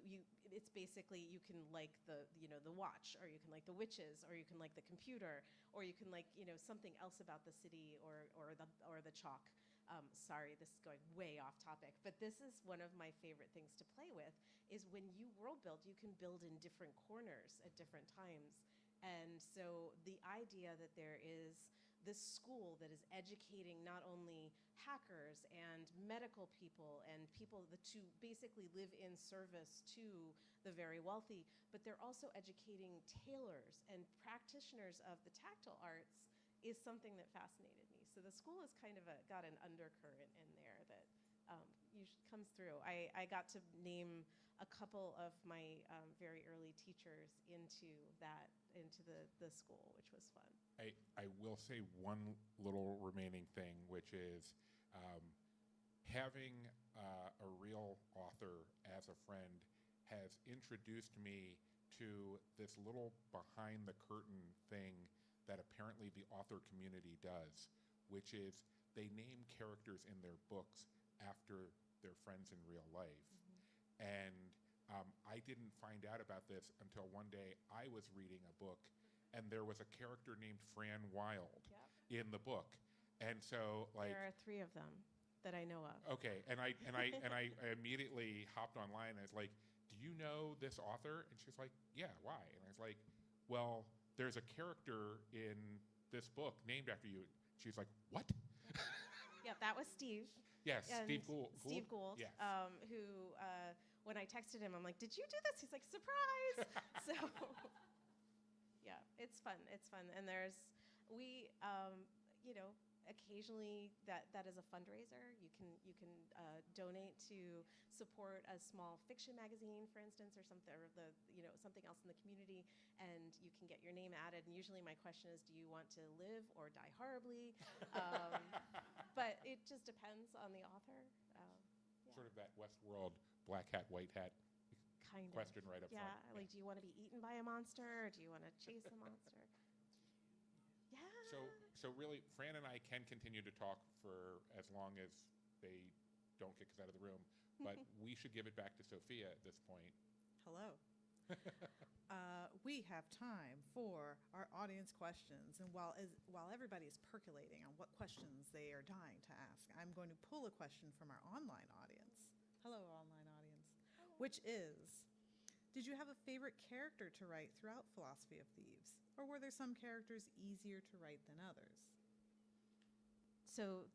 It's basically you can like the watch, or you can like the witches, or you can like the computer, or you can like something else about the city or the chalk. Sorry, this is going way off topic, but this is one of my favorite things to play with is when you world build, you can build in different corners at different times. And so the idea that there is this school that is educating not only hackers and medical people and people to basically live in service to the very wealthy, but they're also educating tailors and practitioners of the tactile arts is something that fascinated me. So the school is kind of got an undercurrent in there that comes through. I got to name a couple of my very early teachers into the school, which was fun. I will say one little remaining thing, which is having a real author as a friend has introduced me to this little behind the curtain thing that apparently the author community does, which is they name characters in their books after their friends in real life. And I didn't find out about this until one day I was reading a book and there was a character named Fran Wilde in the book. And so there are 3 of them that I know of. Okay, and I immediately hopped online and I was like, do you know this author? And she's like, yeah, why? And I was like, well, there's a character in this book named after you. She's like, what? Yeah, that was Steve. Yes, Steve Gould. Steve Gould, yes. Who, when I texted him, I'm like, did you do this? He's like, surprise! So, yeah, it's fun. It's fun. And occasionally that is a fundraiser. You can donate to support a small fiction magazine, for instance, or something, or something else in the community, and you can get your name added. And usually my question is, do you want to live or die horribly? But it just depends on the author. Sort of that Westworld black hat, white hat kind question right up front. Yeah, like, do you want to be eaten by a monster, or do you want to chase a monster? Yeah. So really, Fran and I can continue to talk for as long as they don't kick us out of the room, but we should give it back to Sophia at this point. Hello. We have time for our audience questions, and while everybody is percolating on what questions they are dying to ask, I'm going to pull a question from our online audience. Hello, online audience. Hello. Which is, did you have a favorite character to write throughout Philosophy of Thieves, or were there some characters easier to write than others? So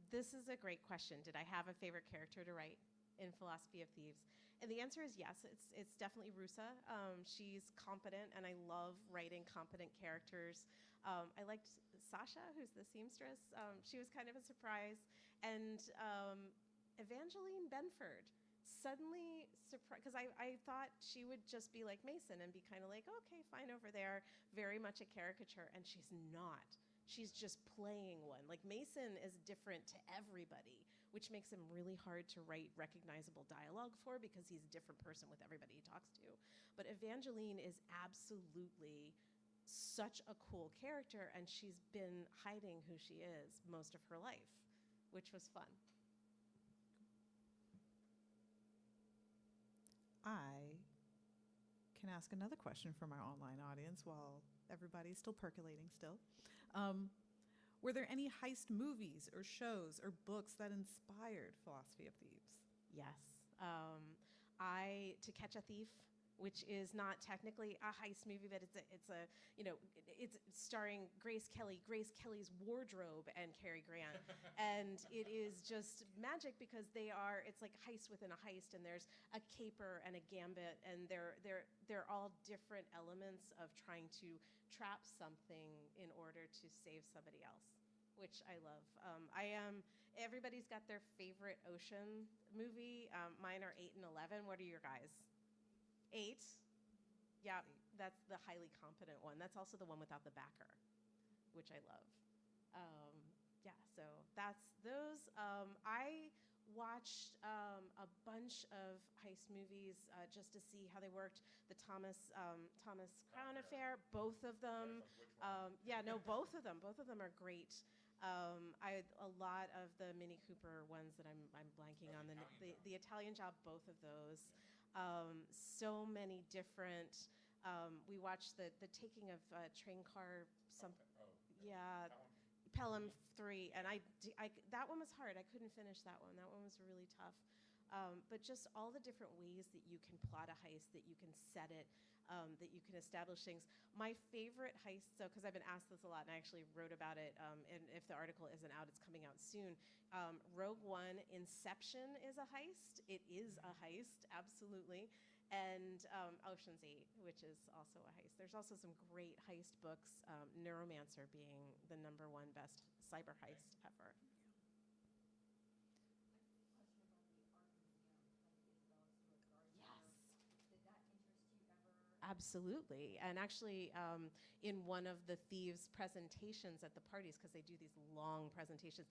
this is a great question. Did I have a favorite character to write in Philosophy of Thieves? And the answer is yes. It's definitely Roosa. She's competent, and I love writing competent characters. I liked Sasha, who's the seamstress. She was kind of a surprise. And Evangeline Benford, suddenly surprised, because I thought she would just be like Mason and be kind of like, okay, fine over there, very much a caricature, and she's not. She's just playing one. Like, Mason is different to everybody, which makes him really hard to write recognizable dialogue for because he's a different person with everybody he talks to. But Evangeline is absolutely such a cool character, and she's been hiding who she is most of her life, which was fun. I can ask another question from our online audience while everybody's still percolating still. Were there any heist movies or shows or books that inspired Philosophy of Thieves? Yes. To Catch a Thief, which is not technically a heist movie, but it's starring Grace Kelly, Grace Kelly's wardrobe, and Cary Grant. And it is just magic because it's like heist within a heist, and there's a caper and a gambit, and they're all different elements of trying to trap something in order to save somebody else, which I love. Everybody's got their favorite ocean movie. Mine are 8 and 11. What are your guys? 8? Yeah, that's the highly competent one. That's also the one without the backer, which I love. So that's those. I watched a bunch of heist movies just to see how they worked. The Thomas Crown Affair, both of them. Both of them. Both of them are great. A lot of the Mini Cooper ones that I'm blanking on. The Italian Job, both of those. So many different. We watched the Taking of Train Car. Pelham 3, and that one was hard. I couldn't finish that one. That one was really tough. But just all the different ways that you can plot a heist, that you can set it, that you can establish things. My favorite heist, because I've been asked this a lot, and I actually wrote about it, and if the article isn't out, it's coming out soon. Rogue One, Inception is a heist. It is a heist, absolutely. And Ocean's 8, which is also a heist. There's also some great heist books, Neuromancer being the #1 best cyber heist ever. Absolutely. And actually, in one of the Thieves presentations at the parties, because they do these long presentations,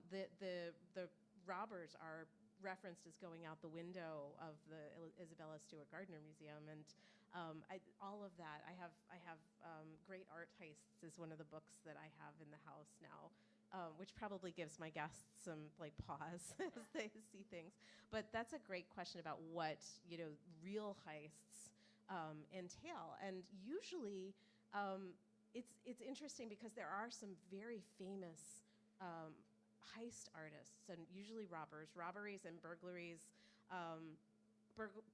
the robbers are referenced as going out the window of the Isabella Stewart Gardner Museum, and all of that. I have Great Art Heists is one of the books that I have in the house now, which probably gives my guests some pause as they see things. But that's a great question about what real heists entail, and usually it's interesting because there are some very famous heist artists, and usually robberies and burglaries.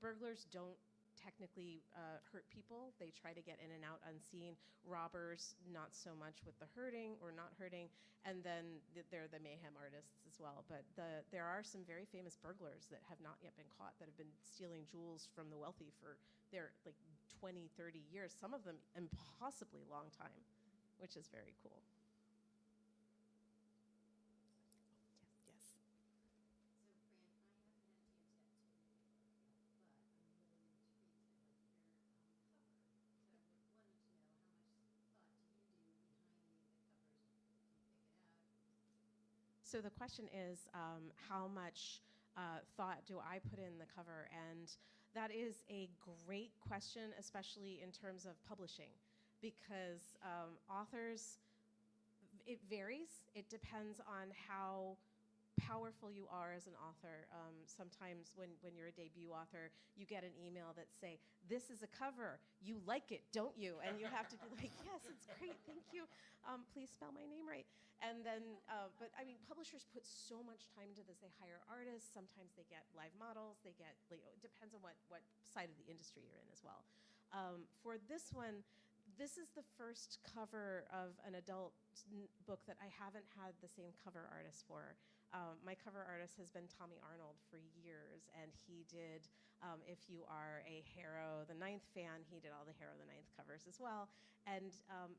Burglars don't technically hurt people. They try to get in and out unseen. Robbers, not so much with the hurting or not hurting. And then they're the mayhem artists as well. But there are some very famous burglars that have not yet been caught, that have been stealing jewels from the wealthy for their 20, 30 years, some of them impossibly long time, which is very cool. So the question is, how much thought do I put in the cover? And that is a great question, especially in terms of publishing, because authors It varies. It depends on how powerful you are as an author. Sometimes when you're a debut author, you get an email that say, "This is a cover. You like it, don't you?" And you have to be like, "Yes, it's great. Thank you. Please spell my name right." And then, but I mean, publishers put so much time into this. They hire artists. Sometimes they get live models. They get, like, it depends on what side of the industry you're in as well. For this one, this is the first cover of an adult book that I haven't had the same cover artist for. My cover artist has been Tommy Arnold for years, and he did, if you are a Harrow the Ninth fan, he did all the Harrow the Ninth covers as well. And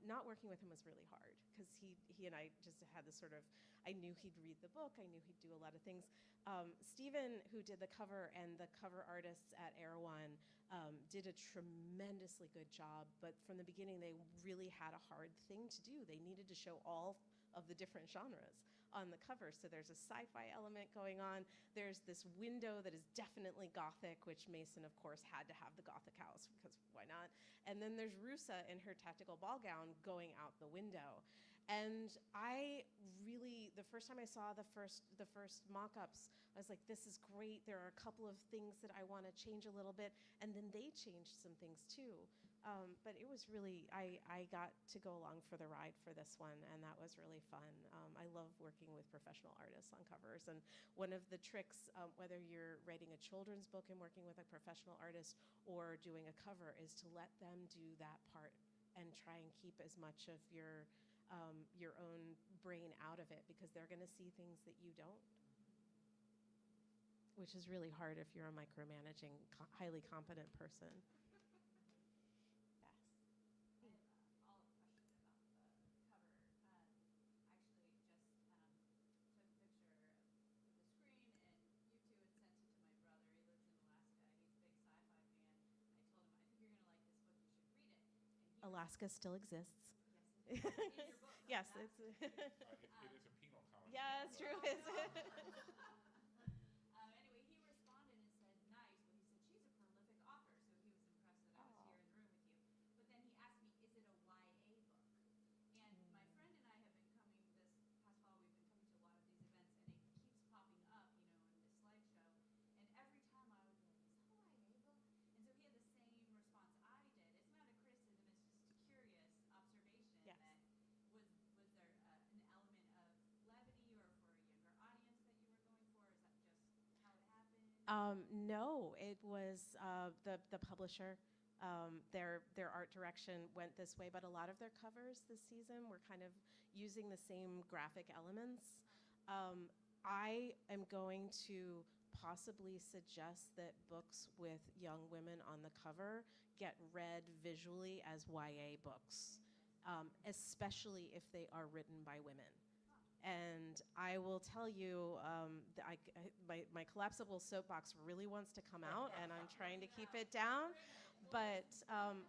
not working with him was really hard, because he and I just had this sort of, I knew he'd read the book, I knew he'd do a lot of things. Stephen, who did the cover, and the cover artists at Erewhon did a tremendously good job, but from the beginning they really had a hard thing to do. They needed to show all of the different genres on the cover. So there's a sci-fi element going on. There's this window that is definitely Gothic, which Mason, of course, had to have the Gothic house, because why not? And then there's Roosa in her tactical ball gown going out the window. And I really, the first time I saw the first mock-ups, I was like, this is great. There are a couple of things that I want to change a little bit. And then they changed some things too. But it was really, I got to go along for the ride for this one, and that was really fun. I love working with professional artists on covers. And one of the tricks, whether you're writing a children's book and working with a professional artist or doing a cover, is to let them do that part and try and keep as much of your own brain out of it, because they're going to see things that you don't, which is really hard if you're a micromanaging, highly competent person. Alaska still exists. Yes, in your book. Yes, it's. It is a penal colony. Yeah, it's true. Is it? Anyway, he responded and said, nice. Well, he said, she's a prolific author, so he was impressed that I was here in the room with you. But then he asked me, is it a YA book? And my friend and I have been coming this past fall, we've been coming to a lot of these events, and it keeps popping up, in this slideshow. And every time I would be like, is that a YA book? And so he had the same response I did. It's not a criticism, it's just a curious observation. Yes. That was there an element of levity or for a younger audience that you were going for? Is that just how it happened? No, it was the publisher. Their art direction went this way, but a lot of their covers this season were kind of using the same graphic elements. I am going to possibly suggest that books with young women on the cover get read visually as YA books, especially if they are written by women. And I will tell you, my collapsible soapbox really wants to come out, and I'm trying to keep it down. But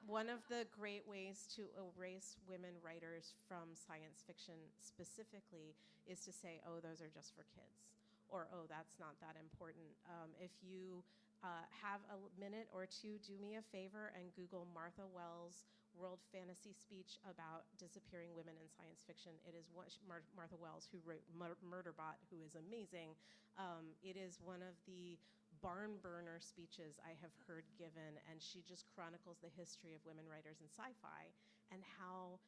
one of the great ways to erase women writers from science fiction specifically is to say, oh, those are just for kids, or oh, that's not that important. If you have a minute or two, do me a favor and Google Martha Wells' World Fantasy Speech about disappearing women in science fiction. It is Martha Wells, who wrote Murderbot, who is amazing. It is one of the barn burner speeches I have heard given, and she just chronicles the history of women writers in sci-fi and how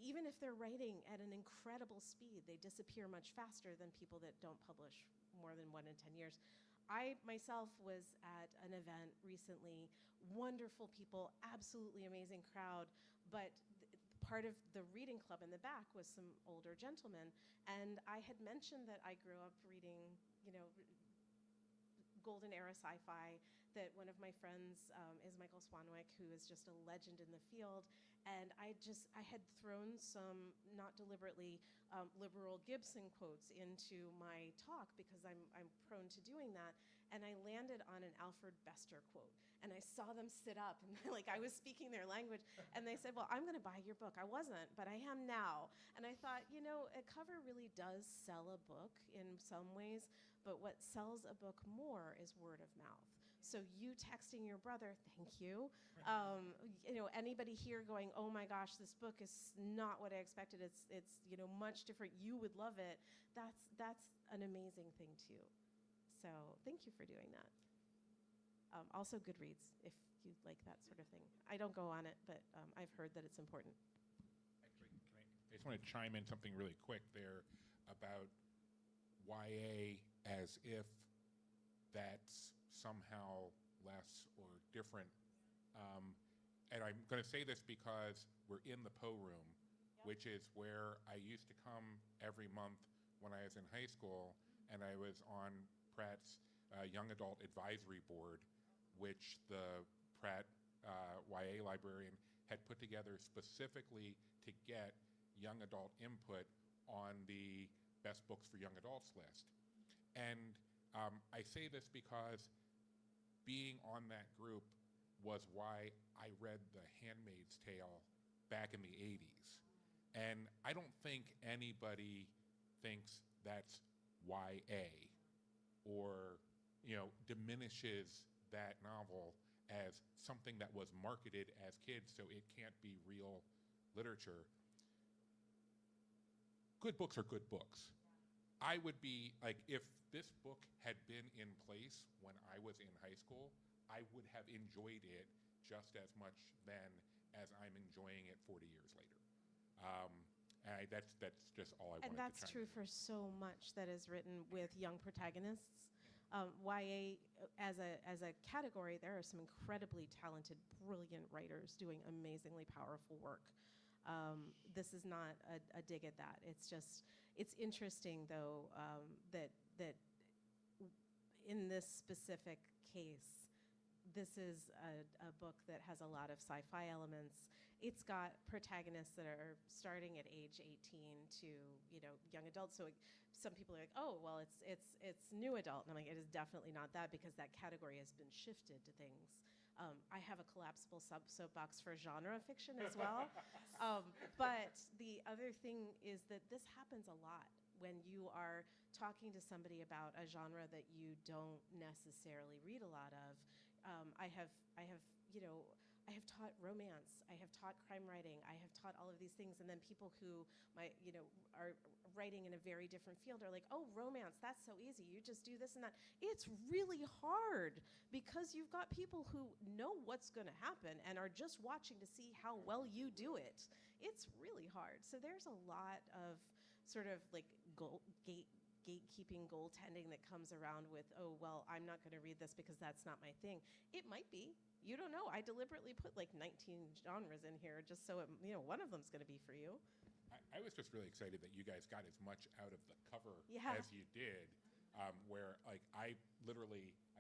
even if they're writing at an incredible speed, they disappear much faster than people that don't publish more than 1 in 10 years. I myself was at an event recently, wonderful people, absolutely amazing crowd, but part of the reading club in the back was some older gentlemen, and I had mentioned that I grew up reading, golden era sci-fi, that one of my friends is Michael Swanwick, who is just a legend in the field, and I had thrown some, not deliberately, liberal Gibson quotes into my talk because I'm prone to doing that, and I landed on an Alfred Bester quote, and I saw them sit up, and like I was speaking their language, and they said, well, I'm going to buy your book. I wasn't, but I am now. And I thought, a cover really does sell a book in some ways, but what sells a book more is word of mouth. So you texting your brother, thank you. Anybody here going, oh my gosh, this book is not what I expected. It's much different. You would love it. That's an amazing thing too. So thank you for doing that. Also Goodreads, if you like that sort of thing. I don't go on it, but I've heard that it's important. Actually, I just want to chime in something really quick there about YA as if that's somehow less or different. And I'm going to say this because we're in the Poe room, which is where I used to come every month when I was in high school, and I was on Pratt's Young Adult Advisory Board, which the Pratt YA librarian had put together specifically to get young adult input on the best books for young adults list. And I say this because being on that group was why I read The Handmaid's Tale back in the 80s. And I don't think anybody thinks that's YA or, diminishes that novel as something that was marketed as kids, so it can't be real literature. Good books are good books. I would be, like, if this book had been in place when I was in high school, I would have enjoyed it just as much then as I'm enjoying it 40 years later. That's just all I wanted to chime in. And that's true for so much that is written with young protagonists. YA, as a category, there are some incredibly talented, brilliant writers doing amazingly powerful work. This is not a dig at that. It's interesting, though, that in this specific case, this is a book that has a lot of sci-fi elements. It's got protagonists that are starting at age 18 to young adults. So some people are like, oh, well, it's new adult, and I'm like, it is definitely not that, because that category has been shifted to things. I have a collapsible soapbox for genre fiction as well. But the other thing is that this happens a lot when you are talking to somebody about a genre that you don't necessarily read a lot of. I have taught romance, I have taught crime writing, I have taught all of these things, and then people who are writing in a very different field are like, oh, romance, that's so easy, you just do this and that. It's really hard because you've got people who know what's going to happen and are just watching to see how well you do it. It's really hard. So there's a lot of sort of like gatekeeping, goaltending that comes around with, oh, well, I'm not going to read this because that's not my thing. It might be. You don't know. I deliberately put like 19 genres in here just so one of them's going to be for you. I was just really excited that you guys got as much out of the cover Yeah. as you did, where like I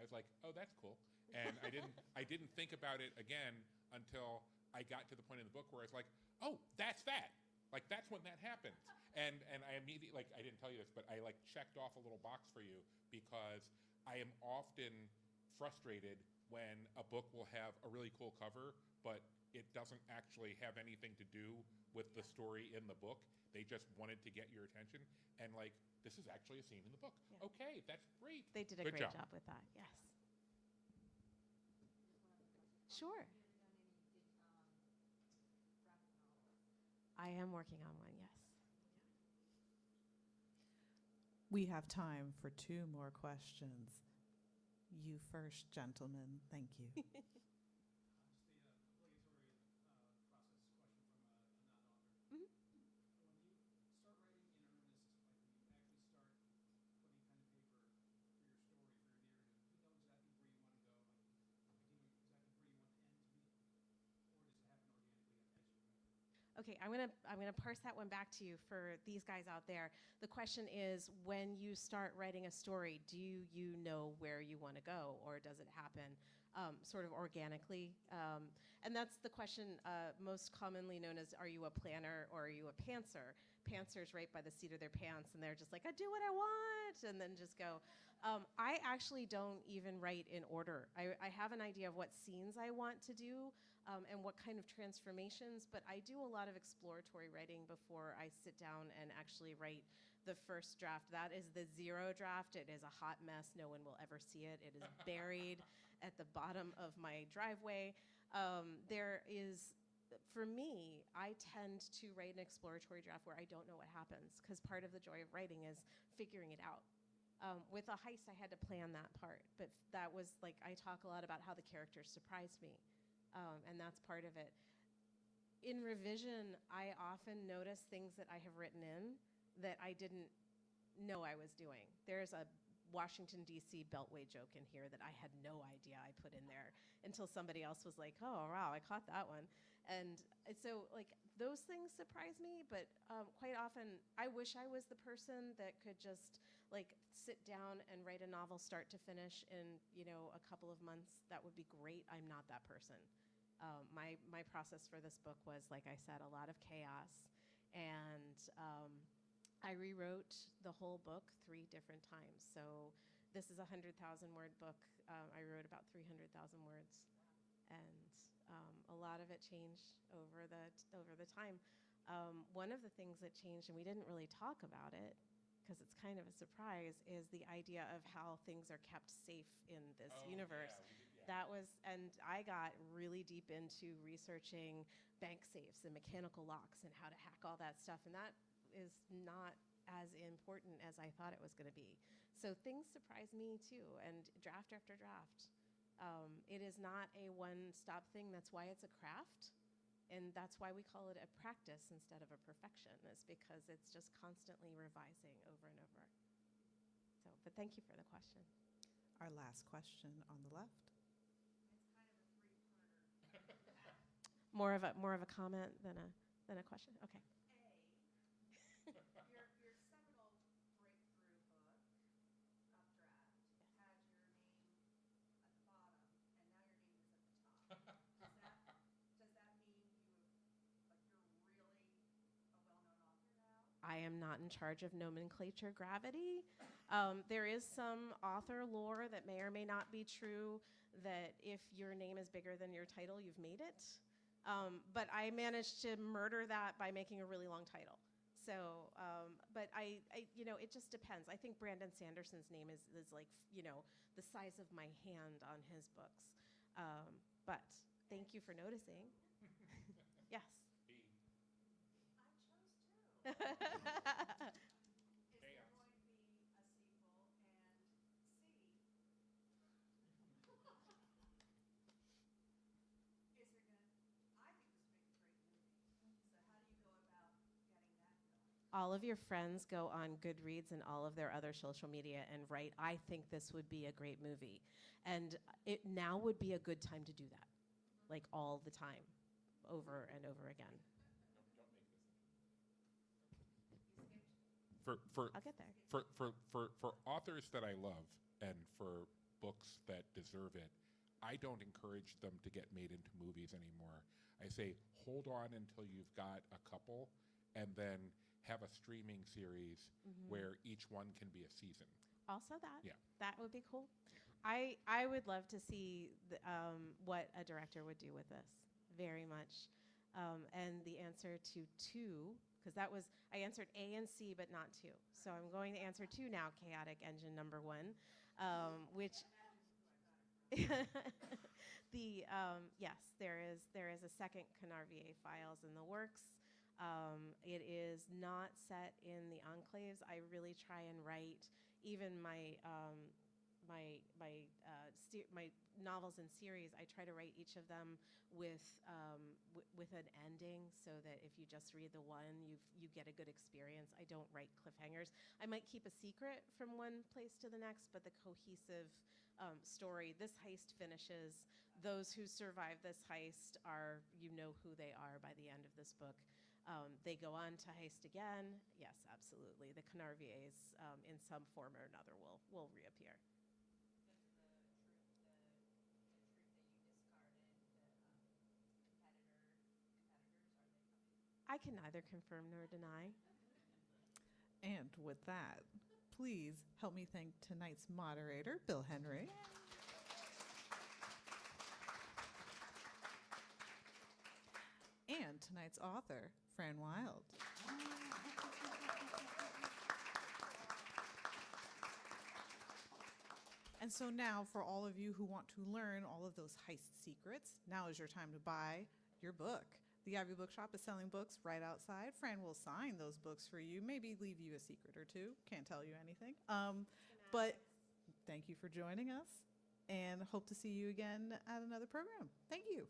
was like, oh, that's cool, and I didn't think about it again until I got to the point in the book where I was like, oh, that's that. Like, that's when that happens. And I immediately, like, I didn't tell you this, but I, like, checked off a little box for you because I am often frustrated when a book will have a really cool cover, but it doesn't actually have anything to do with the story in the book. They just wanted to get your attention. And, like, this is actually a scene in the book. Yeah. Okay, that's great. They did a great job with that, yes. Sure. I am working on one, yes. We have time for 2 more questions. You first, gentlemen. Thank you. Just the obligatory process question from a not author. Mm-hmm. When you start writing in earnest, like when you actually start putting pen to paper for your story, for your narrative, do you know exactly where you want to go? Like, ideally, exactly where you want the end to be? Or does it happen organically as you write? Okay, I'm gonna parse that one back to you for these guys out there. The question is, when you start writing a story, do you know where you want to go, or does it happen sort of organically? And that's the question most commonly known as, are you a planner or are you a pantser? Pantsers write by the seat of their pants, and they're just like, I do what I want, and then just go. I actually don't even write in order. I have an idea of what scenes I want to do and what kind of transformations, but I do a lot of exploratory writing before I sit down and actually write the first draft. That is the 0 draft. It is a hot mess. No one will ever see it. It is buried. at the bottom of my driveway. There is, for me, I tend to write an exploratory draft where I don't know what happens, because part of the joy of writing is figuring it out. With a heist, I had to plan that part, but that was like, I talk a lot about how the characters surprised me, and that's part of it. In revision, I often notice things that I have written in that I didn't know I was doing. There's a Washington, D.C. Beltway joke in here that I had no idea I put in there until somebody else was like, oh, wow, I caught that one. And so, like, those things surprise me, but quite often, I wish I was the person that could just, like, sit down and write a novel start to finish in, you know, a couple of months. That would be great. I'm not that person. My process for this book was, like I said, a lot of chaos, and I rewrote the whole book 3 different times. So this is a 100,000 word book. I wrote about 300,000 words, and a lot of it changed over the time. One of the things that changed, and we didn't really talk about it because it's kind of a surprise, is the idea of how things are kept safe in this universe. That was, and I got really deep into researching bank safes and mechanical locks and how to hack all that stuff, and that is not as important as I thought it was going to be. So things surprise me too, and draft after draft. It is not a one-stop thing. That's why it's a craft, and that's why we call it a practice instead of a perfection, is because it's just constantly revising over and over. So, but thank you for the question. Our last question on the left. More of a comment than a question. Okay. Your seminal breakthrough book, Updraft, had your name at the bottom, and now your name is at the top. Does that mean you're really a well-known author now? I am not in charge of nomenclature gravity. There is some author lore that may or may not be true, that if your name is bigger than your title, you've made it. But I managed to murder that by making a really long title. So, but I you know, it just depends. I think Brandon Sanderson's name is like, you know, the size of my hand on his books. But thank you for noticing. Yes. I chose to. Is there going to be a sequel? And C, is there going to, I think this would make a great movie. So how do you go about getting that going? All of your friends go on Goodreads and all of their other social media and write, I think this would be a great movie. And it now would be a good time to do that, like all the time, over and over again. I'll get there. For authors that I love and for books that deserve it, I don't encourage them to get made into movies anymore. I say hold on until you've got a couple, and then have a streaming series where each one can be a season. Also that. Yeah. That would be cool. I would love to see what a director would do with this, very much. And the answer to 2, because that was, I answered A and C, but not 2. So I'm going to answer 2 now, Chaotic Engine number 1, which, yes, there is a second Canarvier Files in the works. It is not set in the enclaves. I really try and write, even my novels and series, I try to write each of them with an ending, so that if you just read the one, you get a good experience. I don't write cliffhangers. I might keep a secret from one place to the next, but the cohesive story. This heist finishes. Those who survive this heist are, you know who they are by the end of this book. They go on to heist again. Yes, absolutely. The Canarviers, in some form or another, will reappear. I can neither confirm nor deny. And with that, please help me thank tonight's moderator, Bill Henry. And tonight's author, Fran Wilde. And so now, for all of you who want to learn all of those heist secrets, now is your time to buy your book. The Ivy Bookshop is selling books right outside. Fran will sign those books for you, maybe leave you a secret or two. Can't tell you anything. But thank you for joining us, and hope to see you again at another program. Thank you.